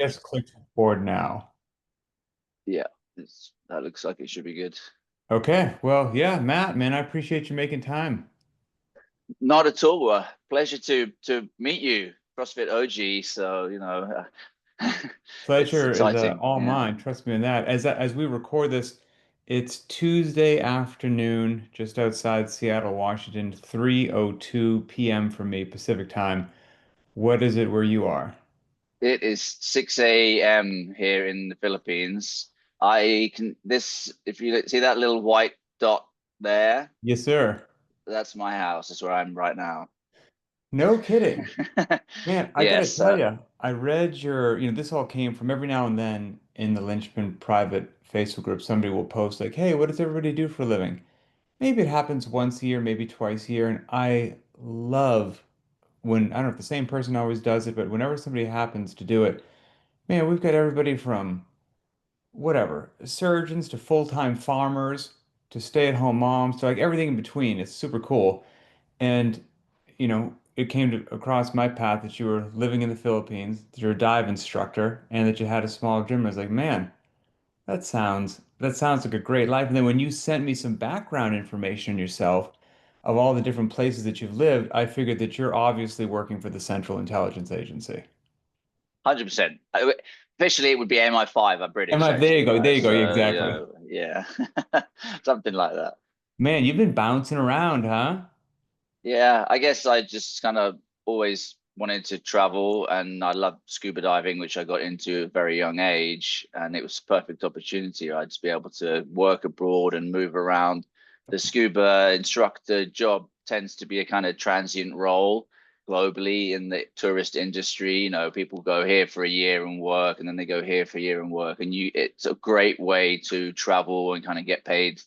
just clicked board now. Yeah, that looks like it should be good. Okay, well, yeah, Matt, man, I appreciate you making time. Not at all. Pleasure to meet you, CrossFit OG. So, it's Pleasure is exciting. all Yeah. mine. Trust me on that. As we record this, it's Tuesday afternoon, just outside Seattle, Washington, 3:02 p.m. for me, Pacific time. What is it where you are? It is 6 a.m. here in the Philippines. I can this if you see that little white dot there, Yes, sir. that's my house. That's where I'm right now. No kidding. Man, I gotta Yes. tell you, I read this all came from every now and then in the Linchpin private Facebook group, somebody will post like, hey, what does everybody do for a living? Maybe it happens once a year, maybe twice a year. And I love when, I don't know if the same person always does it, but whenever somebody happens to do it, man, we've got everybody from whatever, surgeons to full-time farmers to stay-at-home moms to like everything in between. It's super cool. And, it came across my path that you were living in the Philippines, that you're a dive instructor, and that you had a small gym. I was like, man, that sounds like a great life. And then when you sent me some background information yourself of all the different places that you've lived, I figured that you're obviously working for the Central Intelligence Agency. 100%. Officially, it would be MI5. I'm Am British, I, there you actually, go, there right? you go, So, exactly. yeah, something like that. Man, you've been bouncing around, huh? Yeah, I guess I just kind of always wanted to travel, and I love scuba diving, which I got into at a very young age, and it was a perfect opportunity, right, to be able to work abroad and move around. The scuba instructor job tends to be a kind of transient role globally in the tourist industry. People go here for a year and work, and then they go here for a year and work, and it's a great way to travel and kind of get paid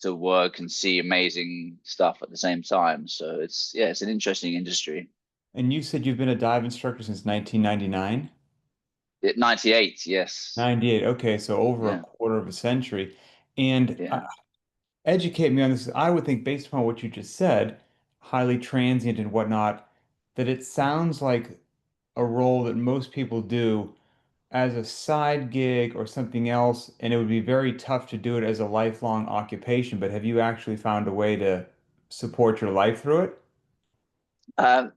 to work and see amazing stuff at the same time. So it's an interesting industry. And you said you've been a dive instructor since 1999? 98, yes. 98. Okay, so over a Yeah, quarter of a century. And yeah. educate me on this. I would think, based upon what you just said, highly transient and whatnot, that it sounds like a role that most people do as a side gig or something else, and it would be very tough to do it as a lifelong occupation. But have you actually found a way to support your life through it?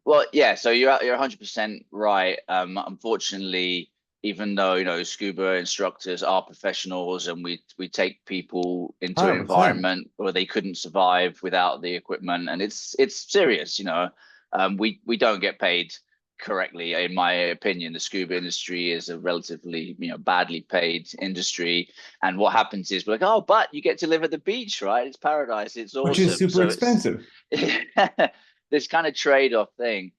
Well, yeah. So you're 100% right. Unfortunately, even though scuba instructors are professionals, and we take people into an 100%. environment where they couldn't survive without the equipment, and it's serious. We don't get paid correctly, in my opinion. The scuba industry is a relatively badly paid industry, and what happens is we're like, oh, but you get to live at the beach, right? It's paradise. It's Which is awesome. super So it's expensive. this kind of trade-off thing.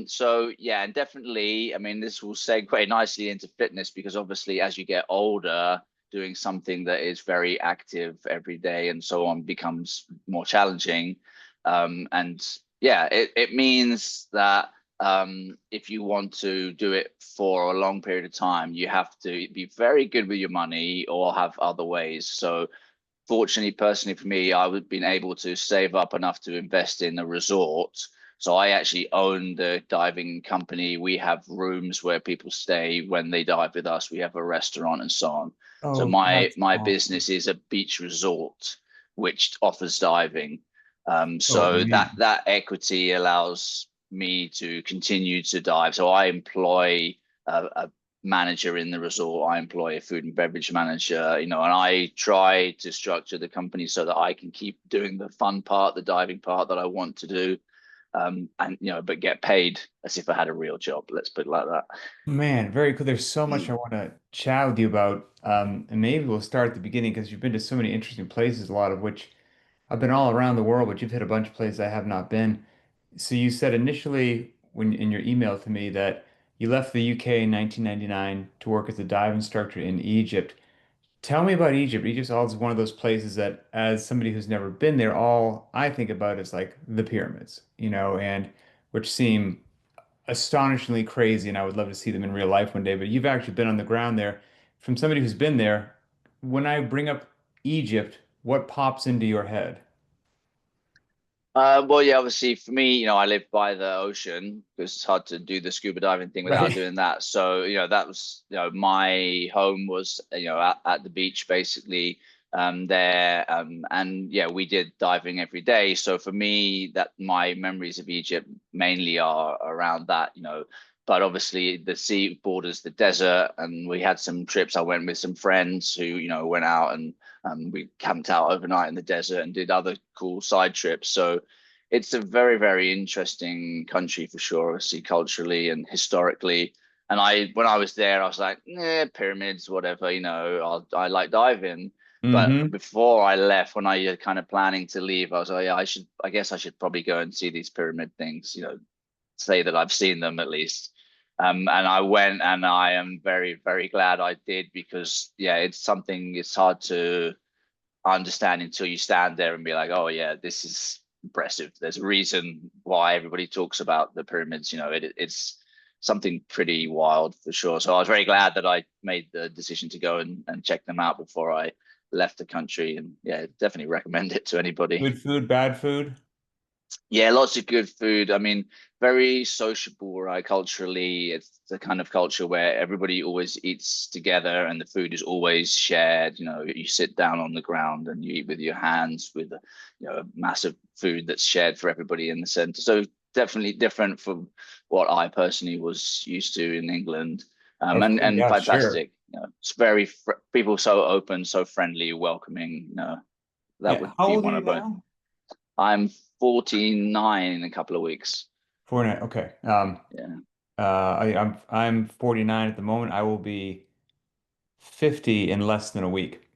So yeah, and definitely, I mean, this will segue nicely into fitness because obviously, as you get older, doing something that is very active every day and so on becomes more challenging. And yeah, it means that if you want to do it for a long period of time, you have to be very good with your money or have other ways. So fortunately, personally for me, I've been able to save up enough to invest in a resort. So I actually own the diving company. We have rooms where people stay when they dive with us. We have a restaurant and so on. So Oh, my that's my awesome. business is a beach resort which offers diving. Oh, So that man. that equity allows me to continue to dive. So I employ a manager in the resort. I employ a food and beverage manager, and I try to structure the company so that I can keep doing the fun part, the diving part that I want to do, and but get paid as if I had a real job. Let's put it like that. Man, very cool. There's so much I want to chat with you about. And maybe we'll start at the beginning because you've been to so many interesting places, a lot of which I've been all around the world, but you've hit a bunch of places I have not been. So you said initially when in your email to me that you left the UK in 1999 to work as a dive instructor in Egypt. Tell me about Egypt. Egypt's always one of those places that, as somebody who's never been there, all I think about is like the pyramids, and which seem astonishingly crazy, and I would love to see them in real life one day. But you've actually been on the ground there. From somebody who's been there, when I bring up Egypt, what pops into your head? Well, yeah, obviously for me, I live by the ocean because it's hard to do the scuba diving thing without Right. doing that. So, that was, my home was, at the beach basically, there. And yeah, we did diving every day. So for me, that my memories of Egypt mainly are around that, but obviously the sea borders the desert, and we had some trips. I went with some friends who, went out and we camped out overnight in the desert and did other cool side trips. So it's a very, very interesting country for sure, obviously culturally and historically. And when I was there, I was like, pyramids, whatever, I like diving. But Hmm. before I left, when I kind of planning to leave, I was like, yeah, I guess I should probably go and see these pyramid things, say that I've seen them at least. And I went, and I am very, very glad I did, because yeah, it's something it's hard to understand until you stand there and be like, oh yeah, this is impressive. There's a reason why everybody talks about the pyramids. It's something pretty wild for sure. So I was very glad that I made the decision to go and check them out before I left the country. And yeah, definitely recommend it to anybody. Good food, bad food. Yeah, lots of good food. I mean, very sociable, right? Culturally, it's the kind of culture where everybody always eats together and the food is always shared. You sit down on the ground and you eat with your hands with a massive food that's shared for everybody in the center. So definitely different from what I personally was used to in England. Of course, And yeah, sure. fantastic. It's very people so open, so friendly, welcoming. That Yeah. would How be old are one you of my now? I'm 49 in a couple of weeks. 49. Okay. Yeah. I'm 49 at the moment. I will be 50 in less than a week.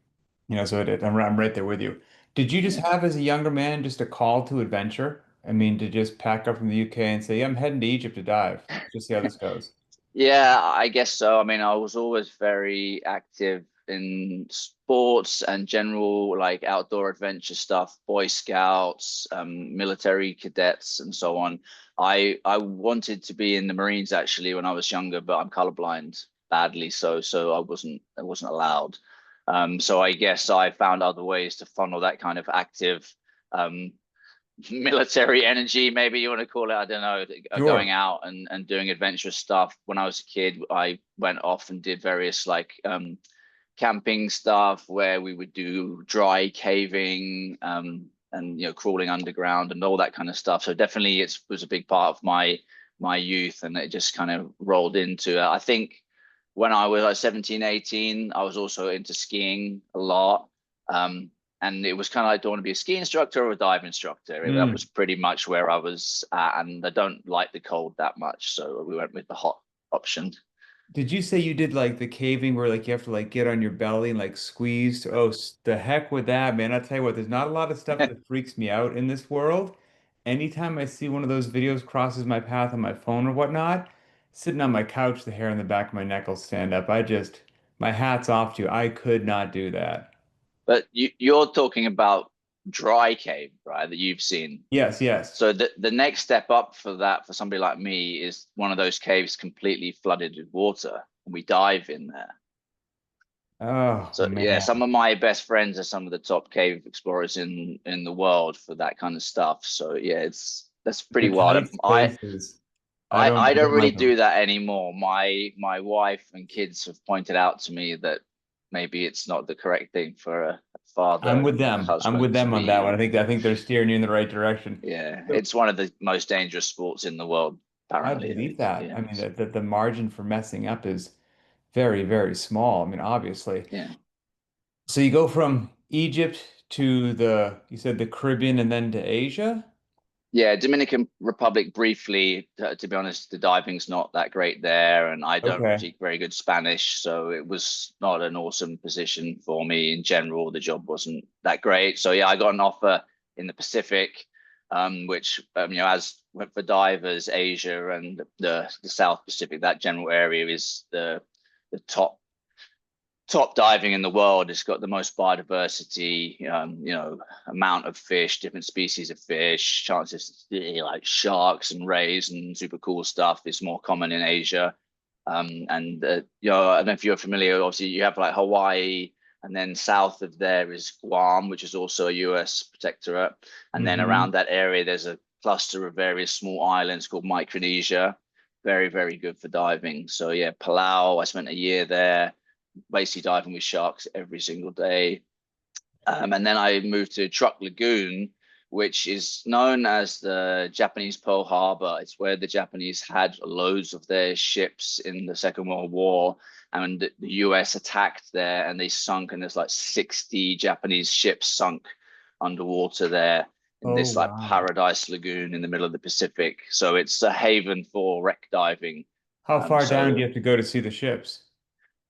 So I'm right there with you. Did you just Yeah. have as a younger man just a call to adventure? I mean, to just pack up from the UK and say, yeah, I'm heading to Egypt to dive. Let's just see how this goes. Yeah, I guess so. I mean, I was always very active in sports and general like outdoor adventure stuff, Boy Scouts, military cadets, and so on. I wanted to be in the Marines actually when I was younger, but I'm colorblind badly, so I wasn't allowed. So I guess I found other ways to funnel that kind of active um, military energy, maybe you want to call it. I don't know, going Sure. out and doing adventurous stuff. When I was a kid, I went off and did various like camping stuff where we would do dry caving, and crawling underground and all that kind of stuff. So definitely it was a big part of my youth, and it just kind of rolled into it. I think when I was like 17, 18, I was also into skiing a lot. Um, and it was kind of like, do I want to be a ski instructor or a dive instructor? That was Mm. pretty much where I was at, and I don't like the cold that much, so we went with the hot option. Did you say you did like the caving where like you have to like get on your belly and like squeeze? Oh, the heck with that, man. I'll tell you what, there's not a lot of stuff that freaks me out in this world. Anytime I see one of those videos crosses my path on my phone or whatnot, sitting on my couch, the hair on the back of my neck will stand up. My hat's off to you. I could not do that. But you're talking about dry cave, right? That you've seen. Yes, yes. So the next step up for that for somebody like me is one of those caves completely flooded with water, and we dive in there. Oh, So yeah, some man. of my best friends are some of the top cave explorers in the world for that kind of stuff. So yeah, that's The pretty wild. tight spaces. I I don't don't really like do them. that anymore. My wife and kids have pointed out to me that maybe it's not the correct thing for a I'm father with and a them. I'm with husband to them on that be one. in. I think they're steering you in the right direction. Yeah, So it's one of the most dangerous sports in the world, I apparently. believe that. Yeah, I mean, the margin for messing up is very, very small. I mean, obviously. yeah. So you go from Egypt to you said the Caribbean and then to Asia? Yeah, Dominican Republic briefly, to be honest, the diving's not that great there, and I don't Okay. speak very good Spanish, so it was not an awesome position for me in general. The job wasn't that great. So yeah, I got an offer in the Pacific, which as for divers, Asia and the South Pacific, that general area is the top diving in the world. It's got the most biodiversity, amount of fish, different species of fish, chances like sharks and rays and super cool stuff is more common in Asia. And I don't know if you're familiar. Obviously, you have like Hawaii and then south of there is Guam, which is also a US protectorate, and then Hmm. around that area there's a cluster of various small islands called Micronesia. Very, very good for diving. So yeah, Palau, I spent a year there, basically diving with sharks every single day. And then I moved to Truk Lagoon, which is known as the Japanese Pearl Harbor. It's where the Japanese had loads of their ships in the Second World War, and the US attacked there, and they sunk, and there's like 60 Japanese ships sunk underwater there in Oh, this like wow. paradise lagoon in the middle of the Pacific. So it's a haven for wreck diving. How far down do So you have to go to see the ships?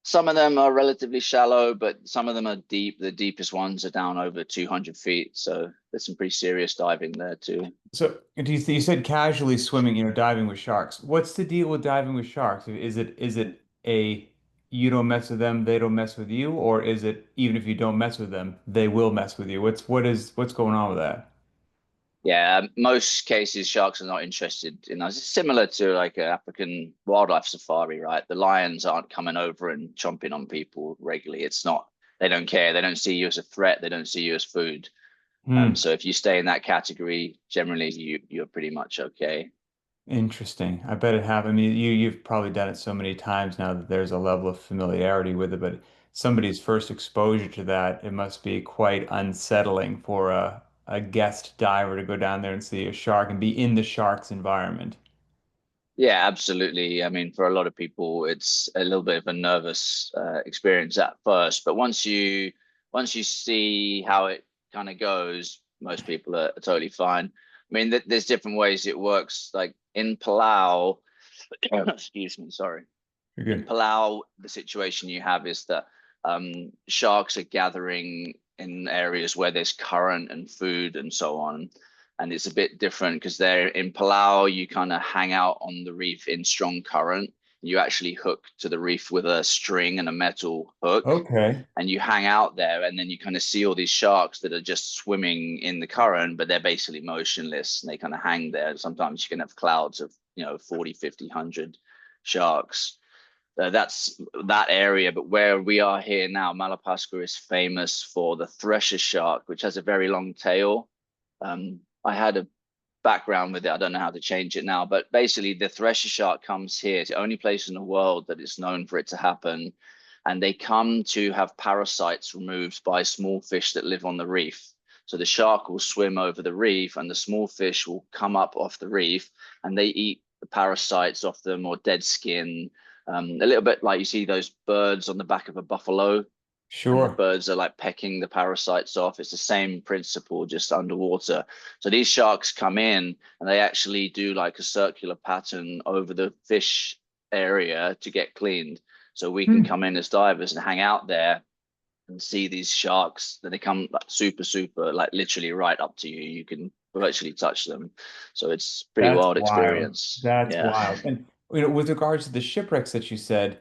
some of them are relatively shallow, but some of them are deep. The deepest ones are down over 200 feet. So there's some pretty serious diving there too. So, you said casually swimming, diving with sharks. What's the deal with diving with sharks? Is it a you don't mess with them, they don't mess with you, or is it even if you don't mess with them, they will mess with you? What's going on with that? Yeah, most cases sharks are not interested in us. It's similar to like an African wildlife safari, right? The lions aren't coming over and chomping on people regularly. It's not, they don't care. They don't see you as a threat. They don't see you as food. Hmm. So if you stay in that category, generally you're pretty much okay. Interesting. I bet it happened. I mean, you've probably done it so many times now that there's a level of familiarity with it, but somebody's first exposure to that, it must be quite unsettling for a guest diver to go down there and see a shark and be in the shark's environment. Yeah, absolutely. I mean, for a lot of people, it's a little bit of a nervous experience at first, but once you see how it kind of goes, most people are totally fine. I mean, there's different ways it works. Like in Palau, excuse me, sorry. You're In good. Palau, the situation you have is that sharks are gathering in areas where there's current and food and so on. And it's a bit different because they're in Palau, you kind of hang out on the reef in strong current. You actually hook to the reef with a string and a metal hook, Okay. and you hang out there, and then you kind of see all these sharks that are just swimming in the current, but they're basically motionless and they kind of hang there. Sometimes you can have clouds of 40, 50, 100 sharks. That's that area. But where we are here now, Malapascua is famous for the thresher shark, which has a very long tail. I had a background with it. I don't know how to change it now, but basically the thresher shark comes here. It's the only place in the world that it's known for it to happen. And they come to have parasites removed by small fish that live on the reef. So the shark will swim over the reef and the small fish will come up off the reef and they eat the parasites off them or dead skin. A little bit like you see those birds on the back of a buffalo and the Sure. birds are like pecking the parasites off. It's the same principle, just underwater. So these sharks come in and they actually do like a circular pattern over the fish area to get cleaned. So we can Hmm. come in as divers and hang out there and see these sharks that they come like super, super, like literally right up to you. You can virtually touch them. So it's pretty That's wild wild. experience. That's Yeah. wild. And with regards to the shipwrecks that you said,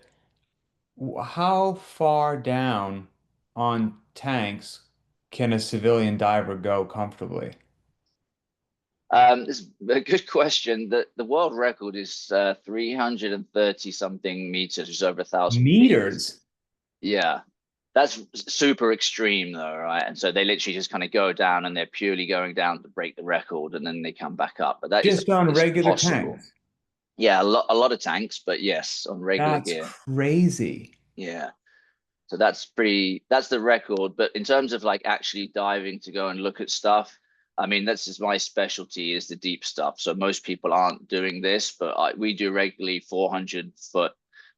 how far down on tanks can a civilian diver go comfortably? It's a good question. The world record is 330 something meters, which is over 1,000 feet. Meters, Yeah, that's super extreme though, right? And so they literally just kind of go down and they're purely going down to break the record and then they come back up. But that is just on it's regular possible. tanks. Yeah, a lot of tanks, but yes, on regular That's gear. crazy. Yeah. So that's the record. But in terms of like actually diving to go and look at stuff, I mean, that's just my specialty is the deep stuff. So most people aren't doing this, but we do regularly 400 foot,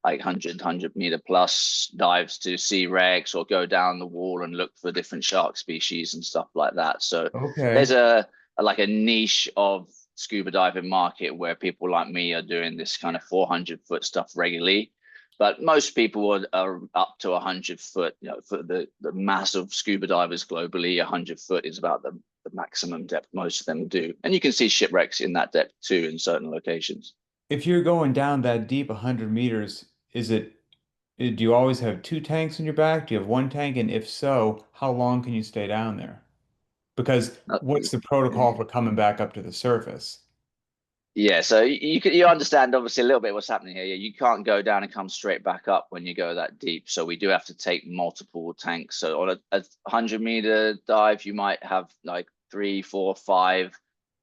like 100 meter plus dives to see wrecks or go down the wall and look for different shark species and stuff like that. So there's Okay. a like a niche of scuba diving market where people like me are doing this kind of 400-foot stuff regularly, but most people are up to 100 foot. For the mass of scuba divers globally, 100 foot is about the maximum depth most of them do. And you can see shipwrecks in that depth too in certain locations. If you're going down that deep, 100 meters, do you always have two tanks in your back? Do you have one tank? And if so, how long can you stay down there? Because Uh, what's the protocol for coming back up to the surface? Yeah, so you understand obviously a little bit what's happening here. Yeah, you can't go down and come straight back up when you go that deep. So we do have to take multiple tanks. So on a 100-meter dive, you might have like three, four, five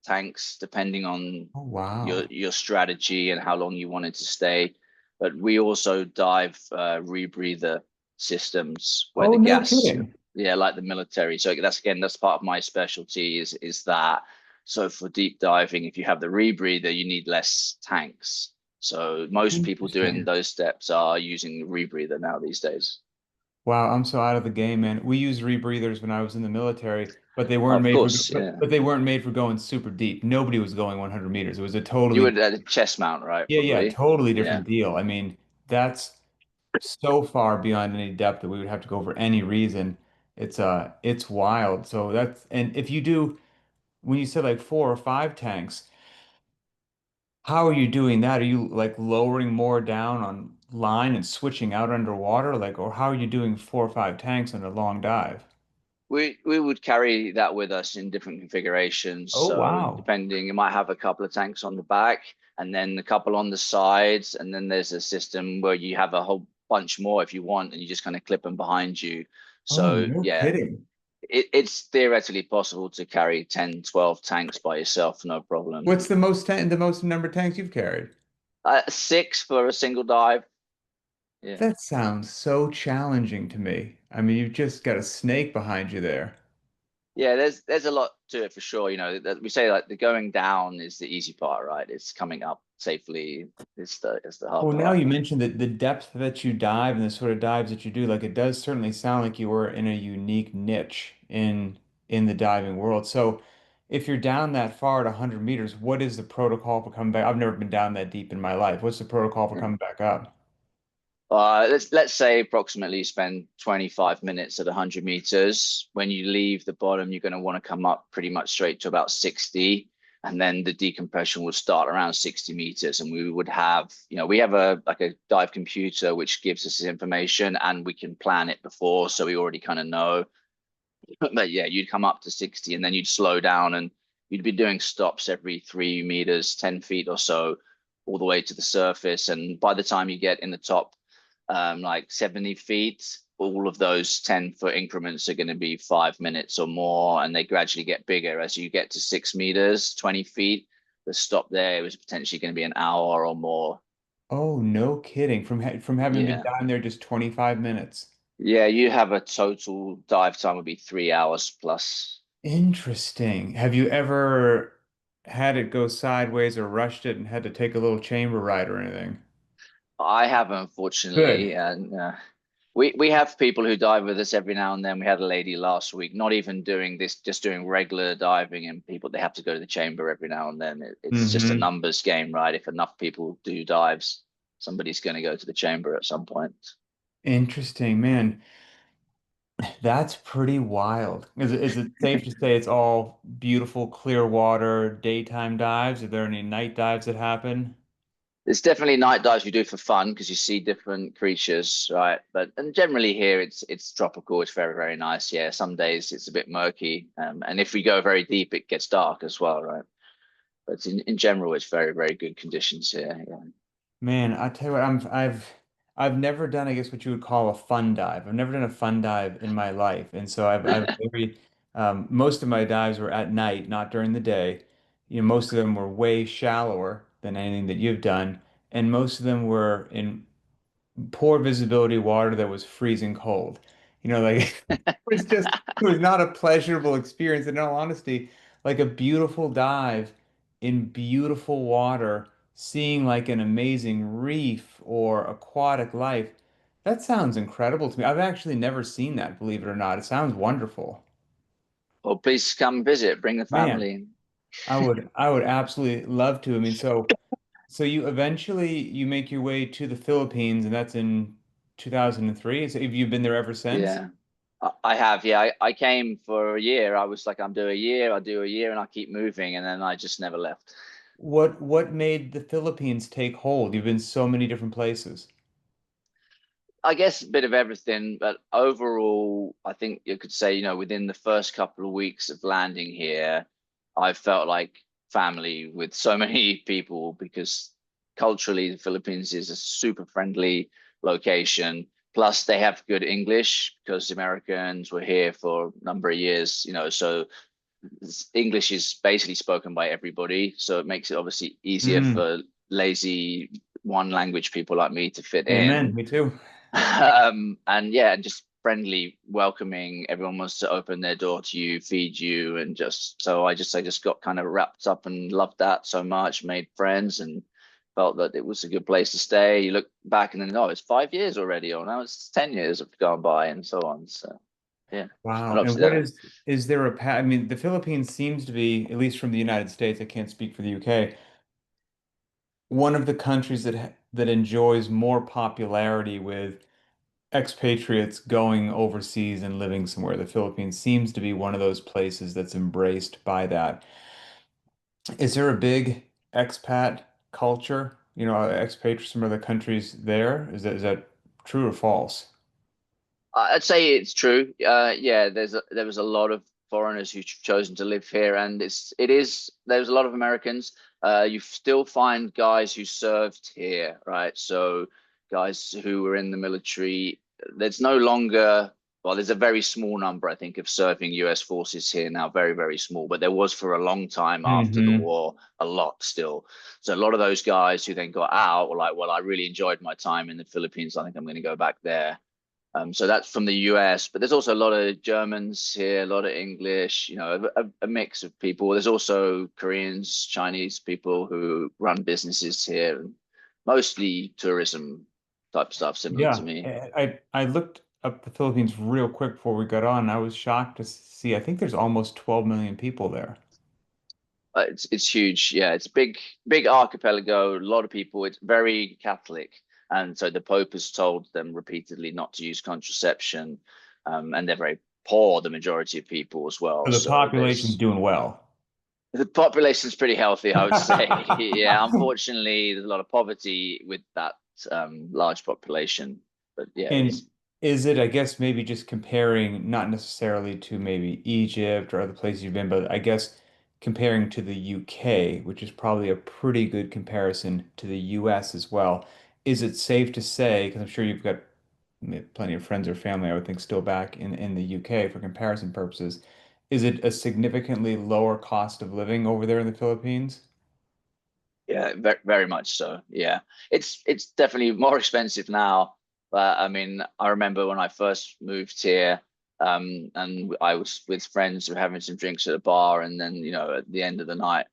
tanks, depending on Oh, your wow. your strategy and how long you wanted to stay. But we also dive rebreather systems where Oh, the no gas, kidding. yeah, like the military. So that's again, that's part of my specialty is that. So for deep diving, if you have the rebreather, you need less tanks. So most people doing Interesting. those steps are using the rebreather now these days. Wow, I'm so out of the game, man. We used rebreathers when I was in the military, but they weren't Of made for course, yeah. but they weren't made for going super deep. Nobody was going 100 meters. It was a You totally would at a chest mount, right? yeah, yeah, Probably. totally Yeah. different deal. I mean, that's so far beyond any depth that we would have to go for any reason. It's wild. So that's and if you do when you said like four or five tanks, how are you doing that? Are you like lowering more down on line and switching out underwater? Like, or how are you doing four or five tanks on a long dive? We would carry that with us in different configurations. Oh, So wow. depending, you might have a couple of tanks on the back and then a couple on the sides, and then there's a system where you have a whole bunch more if you want, and you just kind of clip them behind you. Oh, So no yeah, kidding. it's theoretically possible to carry 10, 12 tanks by yourself, no problem. What's the most number of tanks you've carried? Six for a single dive. Yeah. That sounds so challenging to me. I mean, you've just got a snake behind you there. Yeah, there's a lot to it for sure. You know, that we say like the going down is the easy part, right? It's coming up safely is the hard Well, now part. you mentioned that the depth that you dive and the sort of dives that you do, like it does certainly sound like you were in a unique niche in the diving world. So if you're down that far at 100 meters, what is the protocol for coming back? I've never been down that deep in my life. What's the protocol for Yeah. coming back up? Let's say approximately you spend 25 minutes at 100 meters. When you leave the bottom, you're going to want to come up pretty much straight to about 60, and then the decompression will start around 60 meters. And we would have, you know, we have a like a dive computer which gives us this information, and we can plan it before, so we already kind of know. But yeah, you'd come up to 60, and then you'd slow down, and you'd be doing stops every 3 meters, 10 feet or so, all the way to the surface. And by the time you get in the top, like 70 feet, all of those 10-foot increments are going to be 5 minutes or more, and they gradually get bigger as you get to 6 meters, 20 feet. The stop there was potentially going to be an hour or more. Oh, no kidding. From having been Yeah. down there just 25 minutes. Yeah, you have a total dive time would be 3 hours plus. Interesting. Have you ever had it go sideways or rushed it and had to take a little chamber ride or anything? I have, Good. unfortunately, and we have people who dive with us every now and then. We had a lady last week, not even doing this, just doing regular diving, and people they have to go to the chamber every now and then. It's just a Hmm. numbers game, right? If enough people do dives, somebody's going to go to the chamber at some point. Interesting, man. That's pretty wild. Is it safe to say it's all beautiful, clear water, daytime dives? Are there any night dives that happen? It's definitely night dives you do for fun because you see different creatures, right? But and generally here it's tropical. It's very very nice. Yeah, some days it's a bit murky, and if we go very deep, it gets dark as well, right? But in general, it's very very good conditions here. Yeah. Man, I tell you what, I've never done, I guess, what you would call a fun dive. I've never done a fun dive in my life, and so I've very most of my dives were at night, not during the day. You know, most of them were way shallower than anything that you've done, and most of them were in poor visibility water that was freezing cold. You know, like it was not a pleasurable experience. In all honesty, like a beautiful dive in beautiful water, seeing like an amazing reef or aquatic life. That sounds incredible to me. I've actually never seen that, believe it or not. It sounds wonderful. Well, please come visit. Bring the Man, family. I would absolutely love to. I mean, so you eventually you make your way to the Philippines, and that's in 2003. So have you been there ever since? Yeah, I have. Yeah, I came for a year. I was like, I'm doing a year. I do a year, and I keep moving, and then I just never left. What made the Philippines take hold? You've been so many different places. I guess a bit of everything, but overall, I think you could say, you know, within the first couple of weeks of landing here, I felt like family with so many people because culturally the Philippines is a super friendly location. Plus, they have good English because Americans were here for a number of years, so English is basically spoken by everybody. So it makes it obviously easier Mm, for lazy one language people like me to fit amen. in. Me too. And yeah, just friendly, welcoming. Everyone wants to open their door to you, feed you, and I just got kind of wrapped up and loved that so much, made friends, and felt that it was a good place to stay. You look back and then, oh, it's 5 years already, or now it's 10 years have gone by, and so on. So yeah, and Wow. And obviously what that. is there a I mean, the Philippines seems to be, at least from the United States, I can't speak for the UK, one of the countries that enjoys more popularity with expatriates going overseas and living somewhere. The Philippines seems to be one of those places that's embraced by that. Is there a big expat culture? Expatriates from other countries there? Is that true or false? I'd say it's true. Yeah, there was a lot of foreigners who've chosen to live here, and there's a lot of Americans. You still find guys who served here, right? So guys who were in the military. There's no longer, well, there's a very small number, I think, of serving U.S. forces here now, very, very small. But there was for a long time after the Hmm. war, a lot still. So a lot of those guys who then got out were like, well, I really enjoyed my time in the Philippines. I think I'm going to go back there. So that's from the US, but there's also a lot of Germans here, a lot of English, a mix of people. There's also Koreans, Chinese people who run businesses here, and mostly tourism type stuff, similar to Yeah, me. I looked up the Philippines real quick before we got on. I was shocked to see, I think there's almost 12 million people there. It's huge. Yeah, it's big archipelago. A lot of people. It's very Catholic, and so the Pope has told them repeatedly not to use contraception, and they're very poor. The majority of people as well. So the So population's there's doing well. The population's pretty healthy, I would say. Yeah, unfortunately, there's a lot of poverty with that large population. But yeah, And it's is it, I guess, maybe just comparing, not necessarily to maybe Egypt or other places you've been, but I guess comparing to the UK, which is probably a pretty good comparison to the US as well. Is it safe to say, because I'm sure you've got plenty of friends or family, I would think, still back in the UK for comparison purposes, is it a significantly lower cost of living over there in the Philippines? Yeah, very, very much so. Yeah, it's definitely more expensive now. But I mean, I remember when I first moved here, and I was with friends who were having some drinks at a bar, and then at the end of the night,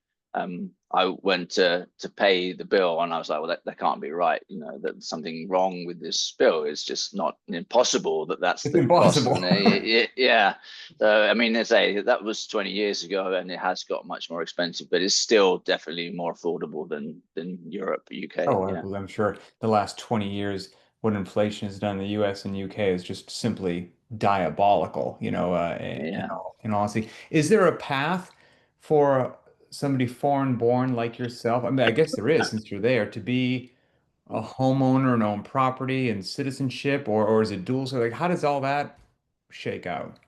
I went to pay the bill, and I was like, well, that can't be right. That something wrong with this bill. It's just not impossible that's It's the cost. impossible. And yeah, so I mean, they say that was 20 years ago, and it has got much more expensive, but it's still definitely more affordable than Europe, UK. Oh, Yeah, I'm sure the last 20 years, what inflation has done in the US and UK is just simply diabolical, yeah. in all honesty. Is there a path for somebody foreign born like yourself? I mean, I guess there is since you're there to be a homeowner and own property and citizenship, or is it dual? So, like, how does all that shake out?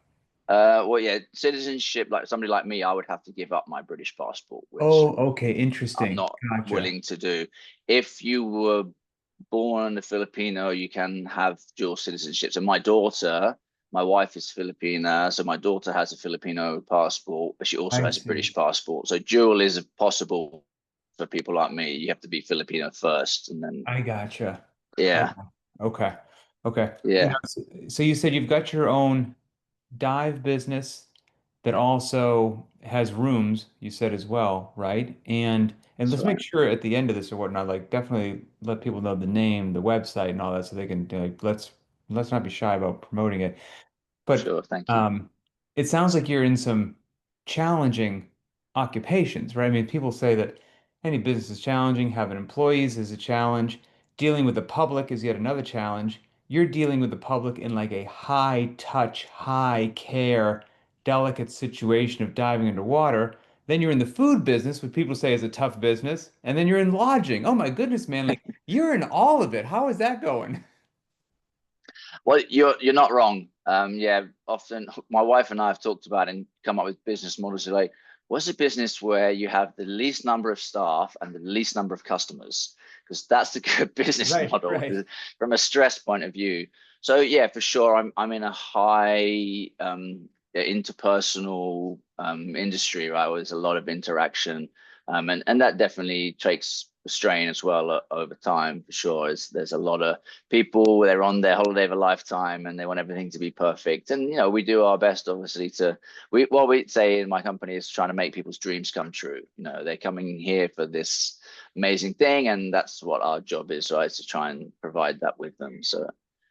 Well, yeah, citizenship, like somebody like me, I would have to give up my British passport, which Oh, okay, I'm interesting. not Gotcha. willing to do. If you were born a Filipino, you can have dual citizenship. So my wife is Filipina, so my daughter has a Filipino passport, but she also I has a see. British passport. So dual is possible for people like me. You have to be Filipino first, and then I gotcha. yeah, Okay. Okay. Okay. yeah, So you said you've got your own dive business that also has rooms, you said as well, right? And that's let's make right. sure at the end of this or whatnot, like definitely let people know the name, the website, and all that, so they can like let's not be shy about promoting it. But Sure, thank you. it sounds like you're in some challenging occupations, right? I mean, people say that any business is challenging, having employees is a challenge, dealing with the public is yet another challenge. You're dealing with the public in like a high touch, high care, delicate situation of diving underwater. Then you're in the food business, which people say is a tough business, and then you're in lodging. Oh my goodness, man, like you're in all of it. How is that going? Well, you're not wrong. Yeah, often my wife and I have talked about and come up with business models like, what's a business where you have the least number of staff and the least number of customers? Because that's the good business Right, model right. from a stress point of view. So yeah, for sure, I'm in a high interpersonal industry, right? Where there's a lot of interaction, and that definitely takes strain as well over time for sure. There's a lot of people, they're on their holiday of a lifetime and they want everything to be perfect, and we do our best obviously to what we say in my company is trying to make people's dreams come true. They're coming here for this amazing thing, and that's what our job is, right? To try and provide that with them. So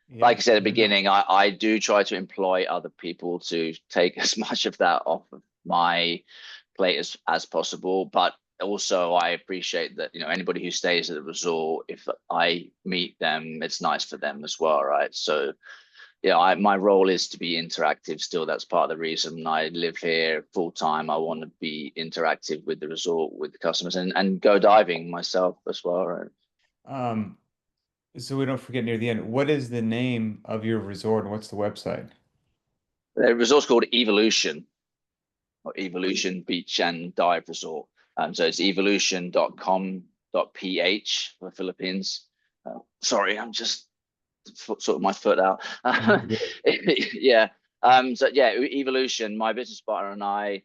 like Yeah. I said at the No, no. beginning, I do try to employ other people to take as much of that off of my plate as possible. But also I appreciate that, anybody who stays at the resort, if I meet them, it's nice for them as well, right? So yeah, my role is to be interactive still. That's part of the reason I live here full time. I want to be interactive with the resort, with the customers, and go diving myself as well, right? Um, so we don't forget near the end, what is the name of your resort and what's the website? The resort's called Evolution, or Evolution Beach and Dive Resort. So it's evolution.com.ph for the Philippines. Sorry, I'm just sort of my foot out. No, you're good. Yeah. So yeah, Evolution, my business partner and I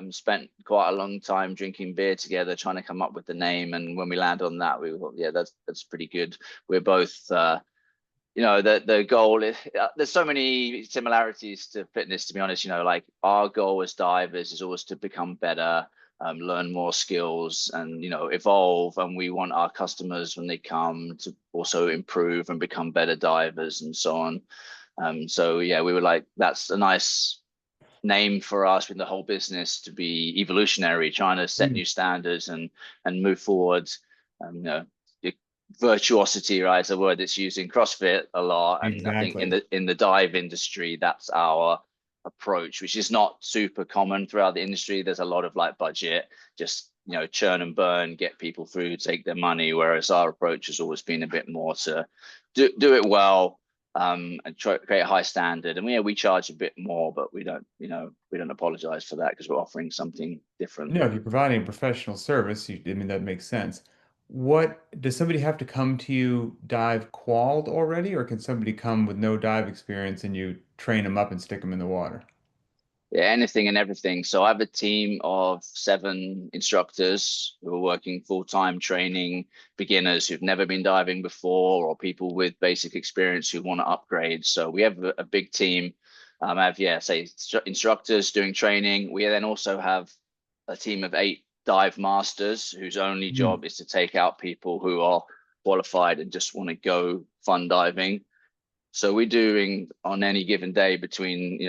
spent quite a long time drinking beer together, trying to come up with the name. And when we landed on that, we thought, yeah, that's pretty good. We're both the goal is there's so many similarities to fitness, to be honest. Like our goal as divers is always to become better, learn more skills, and evolve. And we want our customers when they come to also improve and become better divers and so on. So yeah, we were like, that's a nice name for us with the whole business to be evolutionary, trying to set Mm, new standards and move forward. The virtuosity, right, is a word that's used in CrossFit a lot, and I think in exactly. the dive industry, that's our approach, which is not super common throughout the industry. There's a lot of like budget, just churn and burn, get people through, take their money. Whereas our approach has always been a bit more to do it well, and try to create a high standard. And we charge a bit more, but we don't apologize for that because we're offering something different. No, if you're providing a professional service, I mean, that makes sense. What does somebody have to come to you dive qualled already, or can somebody come with no dive experience and you train them up and stick them in the water? Yeah, anything and everything. So I have a team of 7 instructors who are working full-time training beginners who've never been diving before, or people with basic experience who want to upgrade. So we have a big team. I have, yeah, say instructors doing training. We then also have a team of 8 dive masters whose only Mm. job is to take out people who are qualified and just want to go fun diving. So we're doing on any given day between,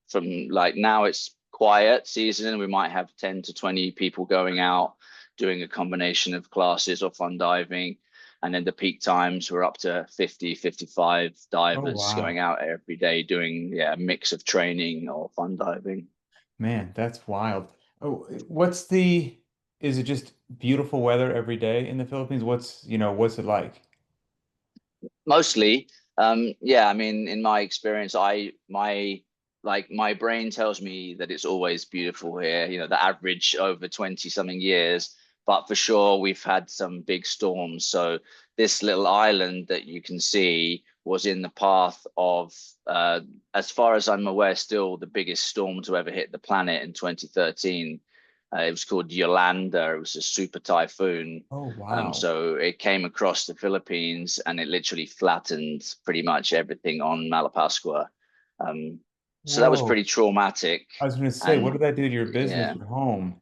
from like now it's quiet season, we might have 10 to 20 people going out doing a combination of classes or fun diving. And then the peak times we're up to 50, 55 Oh, divers wow. going out every day doing, yeah, a mix of training or fun diving. Man, that's wild. Oh, is it just beautiful weather every day in the Philippines? What's it like? Mostly, yeah. I mean, in my experience, my brain tells me that it's always beautiful here. The average over 20 something years, but for sure we've had some big storms. So this little island that you can see was in the path of, as far as I'm aware, still the biggest storm to ever hit the planet in 2013. It was called Yolanda. It was a super typhoon. Oh, wow. So it came across the Philippines and it literally flattened pretty much everything on Malapascua. So that was Whoa. pretty traumatic. I was going to say, what And did that do to your business, yeah, your home?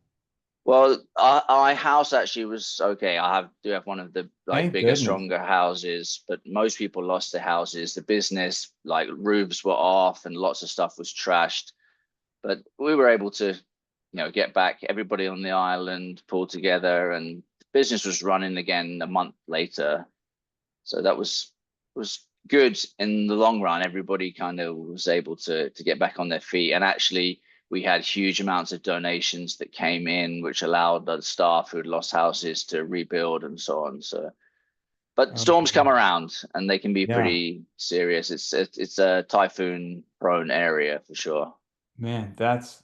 well, our house actually was okay. Do have one of the like Thank bigger, goodness. stronger houses, but most people lost their houses. The business, like roofs were off and lots of stuff was trashed. But we were able to, get back everybody on the island, pull together, and the business was running again a month later. So that was good in the long run. Everybody kind of was able to get back on their feet, and actually we had huge amounts of donations that came in, which allowed the staff who had lost houses to rebuild and so on. So, but Oh, storms come around and they can be yeah. pretty serious. It's a typhoon prone area for sure. Man, that's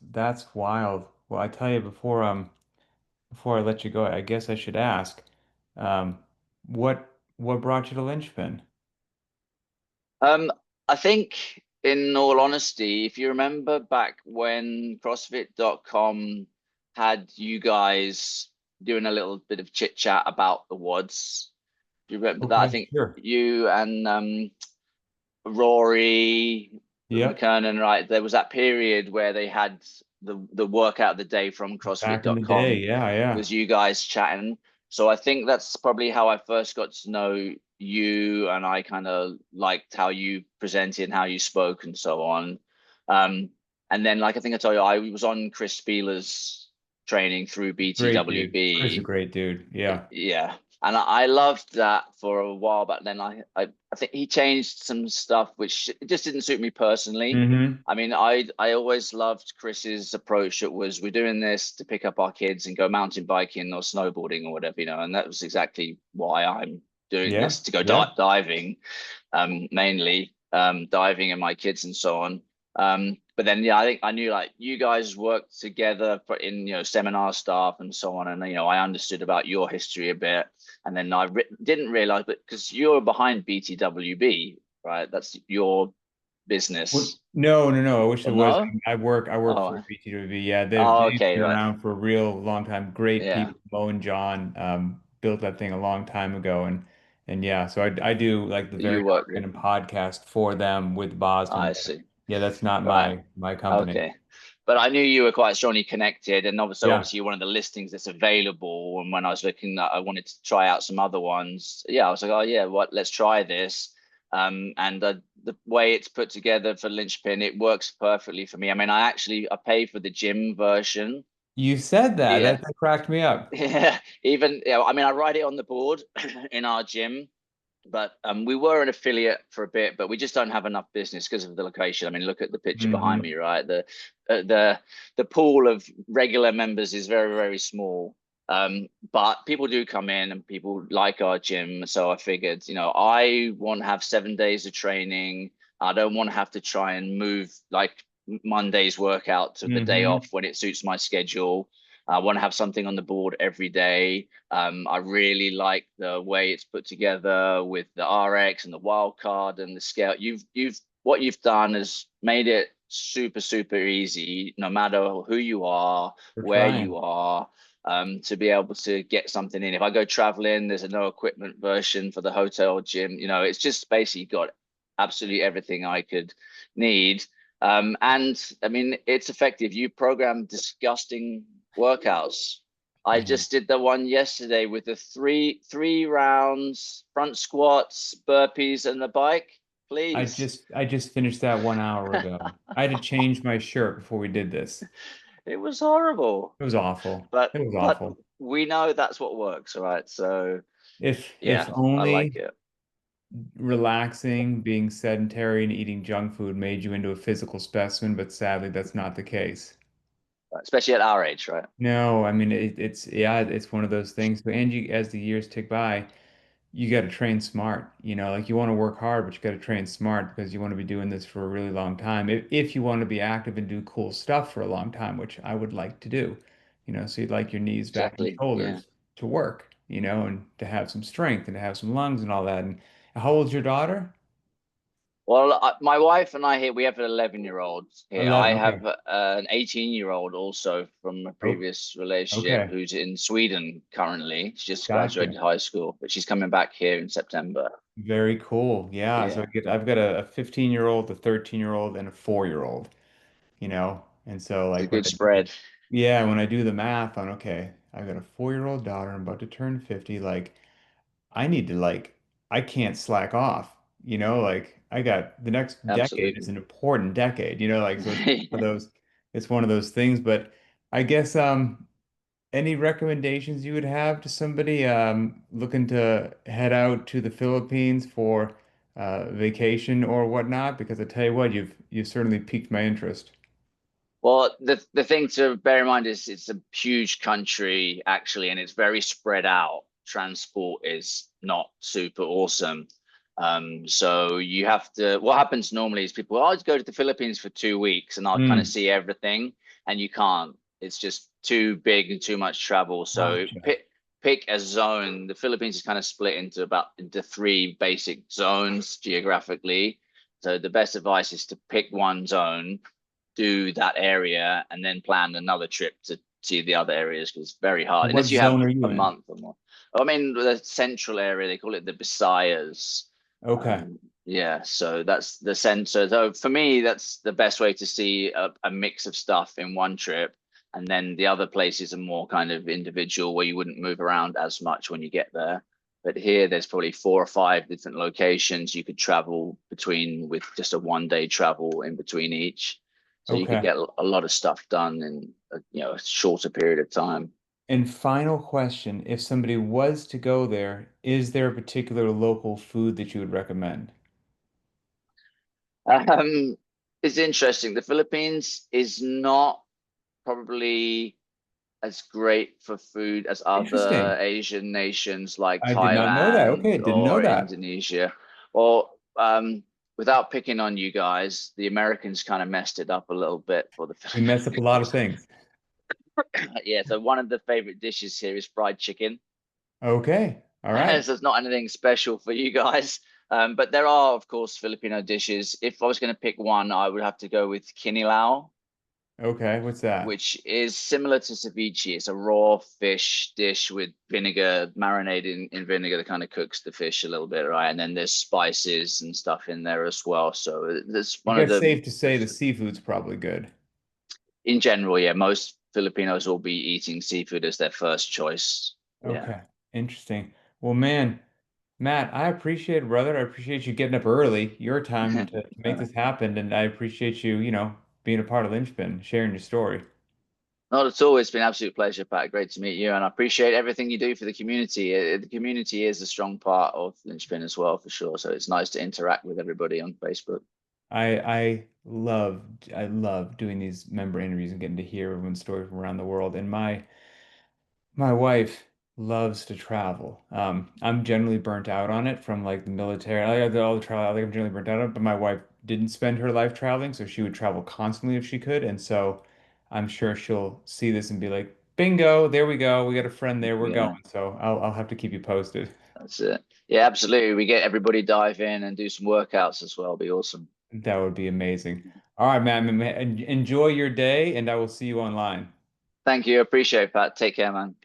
wild. Well, I tell you before I let you go, I guess I should ask, um, what brought you to Linchpin? Um, I think, in all honesty, if you remember back when CrossFit.com had you guys doing a little bit of chit chat about the WODs, do you remember that? I Okay, think sure. you and Rory Yep. McKernan, right? There was that period where they had the workout of the day from Back in the day. CrossFit.com Yeah, yeah. was you guys chatting. So I think that's probably how I first got to know you, and I kind of liked how you presented and how you spoke and so on. Um, and then, like I think I told you, I was on Chris Spieler's training through Great dude. Chris is a BTWB. great dude. Yeah. Yeah, and I loved that for a while, but then I think he changed some stuff which just didn't suit me personally. Mm-hmm. I mean, I always loved Chris's approach. It was, we're doing this to pick up our kids and go mountain biking or snowboarding or whatever, and that was exactly why I'm doing Yeah. this, to go Yeah. diving, mainly diving and my kids and so on. But then, yeah, I think I knew like you guys worked together for in seminar staff and so on, and I understood about your history a bit, and then I didn't realize, but because you're behind BTWB, right? That's your Well, business, no, no, no. I wish or it was. no? I work for Oh, BTW. Yeah, oh, they've okay, been right, around for a real long time. Great yeah, people. Mo and John built that thing a long time ago, and yeah. So I do like the very you work with. random podcast for them with Boston, I but see. yeah, that's not Right. my company. Okay. But I knew you were quite strongly connected, and Yeah. obviously you're one of the listings that's available. And when I was looking, I wanted to try out some other ones. Yeah, I was like, oh yeah, what? Let's try this. And the way it's put together for Linchpin, it works perfectly for me. I mean, I pay for the gym version. You said that. Yeah, That cracked me up. yeah. Even I mean, I write it on the board in our gym, but we were an affiliate for a bit, but we just don't have enough business because of the location. I mean, look at the picture behind Hmm. me, right? The pool of regular members is very, very small. But people do come in and people like our gym. So I figured, I want to have 7 days of training. I don't want to have to try and move like Monday's workout to the day Hmm. off when it suits my schedule. I want to have something on the board every day. I really like the way it's put together with the RX and the wild card and the scale. You've what you've done is made it super, super easy, no matter who you are, We're where you trying. are, to be able to get something in. If I go traveling, there's a no equipment version for the hotel gym. It's just basically got absolutely everything I could need. And I mean, it's effective. You program disgusting workouts. I Yeah. just did the one yesterday with the three rounds, front squats, burpees, and the bike. Please. I just finished that 1 hour ago. I had to change my shirt before we did this. It was horrible. It was awful. But It was but awful. we know that's what works, right? So If yeah, I like only it. relaxing, being sedentary, and eating junk food made you into a physical specimen, but sadly, that's not the case. Especially at our age, right? No, I mean it's yeah, it's one of those things. But and as the years tick by, you got to train smart. Like you want to work hard, but you got to train smart because you want to be doing this for a really long time. If you want to be active and do cool stuff for a long time, which I would like to do. So you'd like your knees, back, and Exactly. Yeah. shoulders to work, and to have some strength and to have some lungs and all that. And how old's your daughter? Well, my wife and I here, we have an 11-year-old here. I 11. have Okay. an 18-year-old also from a Oh, previous relationship okay. who's in Sweden currently. She just Gotcha. graduated high school, but she's coming back here in September. Very cool. Yeah. So Yeah, I've got a 15-year-old, a 13-year-old, and a 4-year-old, And so it's a like good spread. when I do the math on, okay, I've got a 4-year-old daughter, I'm about to turn 50, like I need to I can't slack off, like I got the next decade is Absolutely. an important decade, so it's one of those things, but I guess any recommendations you would have to somebody looking to head out to the Philippines for vacation or whatnot? Because I tell you what, you've certainly piqued my interest. Well, the thing to bear in mind is it's a huge country actually, and it's very spread out. Transport is not super awesome. So you have to. What happens normally is people, I'll go to the Philippines for 2 weeks and I'll kind of Mm, see everything, and you can't. It's just too big and too much travel. So Gotcha. pick a zone. The Philippines is kind of split into three basic zones geographically. So the best advice is to pick one zone, do that area, and then plan another trip to see the other areas because it's very hard What unless you have zone are you a in? month or more. I mean, the central area, they call it the Visayas. Okay. Yeah, so that's the center. So for me, that's the best way to see a mix of stuff in one trip. And then the other places are more kind of individual where you wouldn't move around as much when you get there. But here, there's probably 4 or 5 different locations you could travel between with just a 1 day travel in between each. So you could Okay. get a lot of stuff done in a shorter period of time. And final question, if somebody was to go there, is there a particular local food that you would recommend? Um, it's interesting. The Philippines is not probably as great for food as other Interesting. Asian nations like I did not know that. Okay, Thailand didn't know or that. Indonesia. Or without picking on you guys, the Americans kind of messed it up a little bit for the We mess up a lot of Filipinos. things. Yeah, so one of the favorite dishes here is fried chicken. Okay. All So right. it's not anything special for you guys. But there are, of course, Filipino dishes. If I was going to pick one, I would have to go with kinilaw, Okay. What's that? which is similar to ceviche. It's a raw fish dish with vinegar, marinated in vinegar that kind of cooks the fish a little bit, right? And then there's spices and stuff in there as well. So that's I one of guess the, safe to say the seafood's probably good. in general, yeah, most Filipinos will be eating seafood as their first choice. Yeah. Okay. Interesting. Well, man, Matt, I appreciate it, brother. I appreciate you getting up early, your time to make Uh, this happen. And I appreciate you, being a part of Linchpin, sharing your story. Not at all. It's been an absolute pleasure, Pat. Great to meet you, and I appreciate everything you do for the community. The community is a strong part of Linchpin as well, for sure. So it's nice to interact with everybody on Facebook. I love doing these member interviews and getting to hear everyone's story from around the world. And my wife loves to travel. I'm generally burnt out on it from like the military. I did all the travel. I think I'm generally burnt out on it, but my wife didn't spend her life traveling, so she would travel constantly if she could. And so I'm sure she'll see this and be like, bingo, there we go. We got a friend there. We're going. Yeah, So I'll have to keep you posted. that's it. Yeah, absolutely. We get everybody dive in and do some workouts as well. Be awesome. That would be amazing. All right, man. Enjoy your day, and I will see you online. Thank you. Appreciate it, Pat. Take care, man.